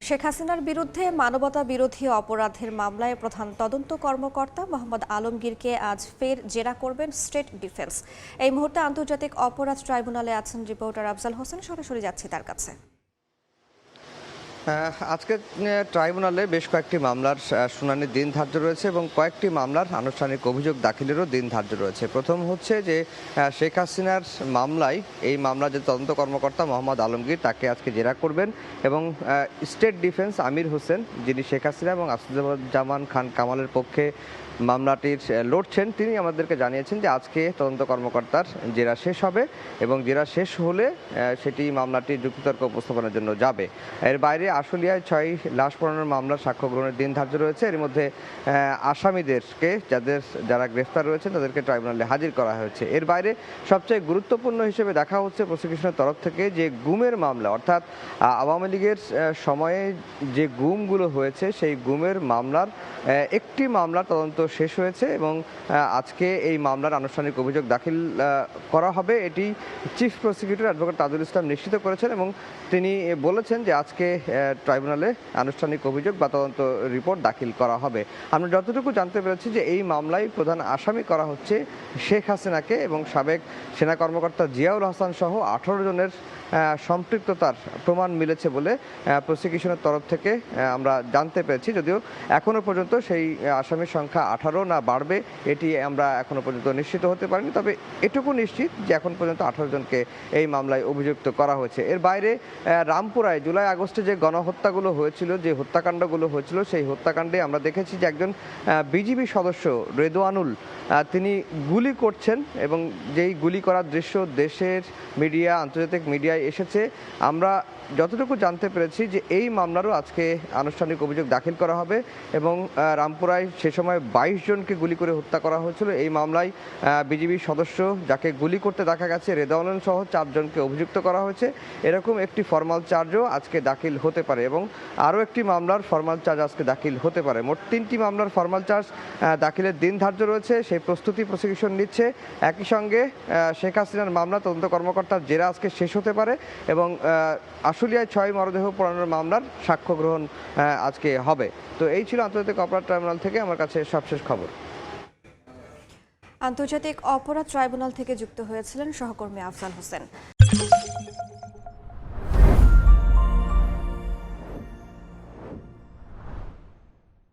শেখ হাসিনার বিরুদ্ধে মানবতা বিরোধী অপরাধের মামলায় প্রধান তদন্ত কর্মকর্তা মোহাম্মদ আলমগীরকে আজ ফের জেরা করবেন স্টেট ডিফেন্স। এই মুহূর্তে আন্তর্জাতিক অপরাধ ট্রাইব্যুনালে আছেন রিপোর্টার আফজাল হোসেন। সরাসরি যাচ্ছি তার কাছে। আজকে ট্রাইব্যুনালে বেশ কয়েকটি মামলার শুনানির দিন ধার্য রয়েছে এবং কয়েকটি মামলার আনুষ্ঠানিক অভিযোগ দাখিলেরও দিন ধার্য রয়েছে। প্রথম হচ্ছে যে শেখ হাসিনার মামলায় এই মামলার যে তদন্ত কর্মকর্তা মোহাম্মদ আলমগীর তাকে আজকে জেরা করবেন এবং স্টেট ডিফেন্স আমির হোসেন, যিনি শেখ হাসিনা এবং আসাদুজ্জামান খান কামালের পক্ষে মামলাটির লড়ছেন, তিনি আমাদেরকে জানিয়েছেন যে আজকে তদন্ত কর্মকর্তার জেরা শেষ হবে এবং জেরা শেষ হলে সেটি মামলাটি যুক্তিতর্ক উপস্থাপনের জন্য যাবে। এর বাইরে আশুলিয়ায় 6 লাশ পোড়ানোর মামলার সাক্ষ্য গ্রহণের দিন ধার্য রয়েছে। এর মধ্যে আসামিদেরকে যারা গ্রেফতার রয়েছেন তাদেরকে ট্রাইব্যুনালে হাজির করা হয়েছে। এর বাইরে সবচেয়ে গুরুত্বপূর্ণ হিসেবে দেখা হচ্ছে প্রসিকিউশনের তরফ থেকে যে গুমের মামলা, অর্থাৎ আওয়ামী লীগের সময়ে যে গুমগুলো হয়েছে সেই গুমের মামলার একটি মামলার তদন্ত শেষ হয়েছে এবং আজকে এই মামলার আনুষ্ঠানিক অভিযোগ দাখিল করা হবে। এটি chief prosecutor advocate Tajul Islam নিশ্চিত করেছেন এবং তিনি বলেছেন যে আজকে ট্রাইব্যুনালে আনুষ্ঠানিক অভিযোগ বা তদন্ত রিপোর্ট দাখিল করা হবে। আমরা যতটুকু জানতে পেরেছি যে এই মামলায় প্রধান আসামি করা হচ্ছে শেখ হাসিনাকে এবং সাবেক সেনা কর্মকর্তা জিয়াউল হাসান সহ 18 জনের সম্পৃক্ততার প্রমাণ মিলেছে বলে প্রসিকিউশনের তরফ থেকে আমরা জানতে পেরেছি। যদিও এখনও পর্যন্ত সেই আসামির সংখ্যা 18 না বাড়বে এটি আমরা এখনও পর্যন্ত নিশ্চিত হতে পারিনি, তবে এটুকু নিশ্চিত যে এখন পর্যন্ত 18 জনকে এই মামলায় অভিযুক্ত করা হয়েছে। এর বাইরে রামপুরায় জুলাই আগস্টে যে গণহত্যাগুলো হয়েছিল, যে হত্যাকাণ্ডগুলো হয়েছিল, সেই হত্যাকাণ্ডে আমরা দেখেছি যে একজন বিজিবি সদস্য রেদওয়ানুল তিনি গুলি করছেন এবং যেই গুলি করার দৃশ্য দেশের মিডিয়া, আন্তর্জাতিক মিডিয়ায় এসেছে। আমরা যতটুকু জানতে পেরেছি যে এই মামলারও আজকে আনুষ্ঠানিক অভিযোগ দাখিল করা হবে এবং রামপুরায় সে সময় 22 জনকে গুলি করে হত্যা করা হয়েছিল। এই মামলায় বিজিবি সদস্য যাকে গুলি করতে দেখা গেছে রেদওয়ানুল সহ 4 জনকে অভিযুক্ত করা হয়েছে। এরকম একটি ফরমাল চার্জও আজকে দাখিল হতে পারে এবং আরও একটি মামলার ফরমাল চার্জ আজকে দাখিল হতে পারে। মোট 3টি মামলার ফরমাল চার্জ দাখিলের দিন ধার্য রয়েছে, সেই প্রস্তুতি প্রসিকিউশন নিচ্ছে। একই সঙ্গে শেখ হাসিনার মামলা তদন্ত কর্মকর্তার জেরা আজকে শেষ হতে পারে এবং আশুলিয়ায় 6 মরদেহ পোড়ানোর মামলার সাক্ষ্য গ্রহণ আজকে হবে। তো এই ছিল আন্তর্জাতিক অপরাধ ট্রাইব্যুনাল থেকে আমার কাছে সবশেষ খবর। আন্তর্জাতিক অপরাধ ট্রাইব্যুনাল থেকে যুক্ত হয়েছিলেন সহকর্মী আফজাল হোসেন।